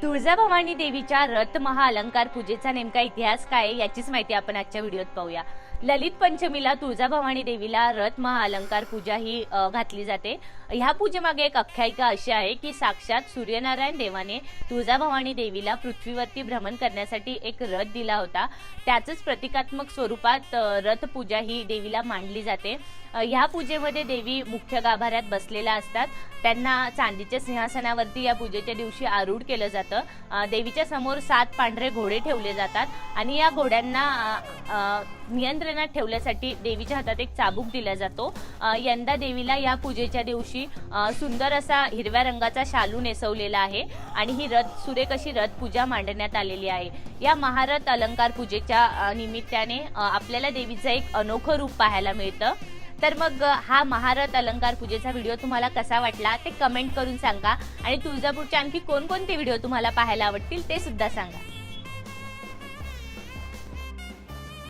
तुळजाभवानी देवीच्या रथ महाअलंकार पूजेचा नेमका इतिहास काय याचीच माहिती आपण आजच्या व्हिडिओत पाहूया। ललित पंचमीला तुळजाभवानी देवीला रथ महाअलंकार पूजा ही घातली जाते। ह्या पूजेमागे एक आख्यायिका अशी आहे की साक्षात सूर्यनारायण देवाने तुळजाभवानी देवीला पृथ्वीवरती भ्रमण करण्यासाठी एक रथ दिला होता। त्याचंच प्रतिकात्मक स्वरूपात रथ पूजा ही देवीला मांडली जाते। ह्या पूजेमध्ये देवी मुख्य गाभाऱ्यात बसलेल्या असतात। त्यांना चांदीच्या सिंहासनावरती या पूजेच्या दिवशी आरूढ केलं जातं। देवीच्या समोर 7 पांढरे घोडे ठेवले जातात आणि या घोड्यांना नियंत्रणात ठेवण्यासाठी देवीच्या हातात एक चाबूक दिला जातो। यंदा देवीला या पूजेच्या दिवशी सुंदर असा हिरव्या रंगाचा शालू नेसवलेला आहे आणि ही सुरेख अशी रथ पूजा मांडण्यात आलेली आहे। या महारथ अलंकार पूजेच्या निमित्ताने आपल्याला देवीचं एक अनोखं रूप पाहायला मिळतं। तर मग हा महारथ अलंकार पूजेचा व्हिडिओ तुम्हाला कसा वाटला ते कमेंट करून सांगा आणि तुळजापूरचे आणखी कोणकोणते व्हिडिओ तुम्हाला पाहायला आवडतील ते सुद्धा सांगा।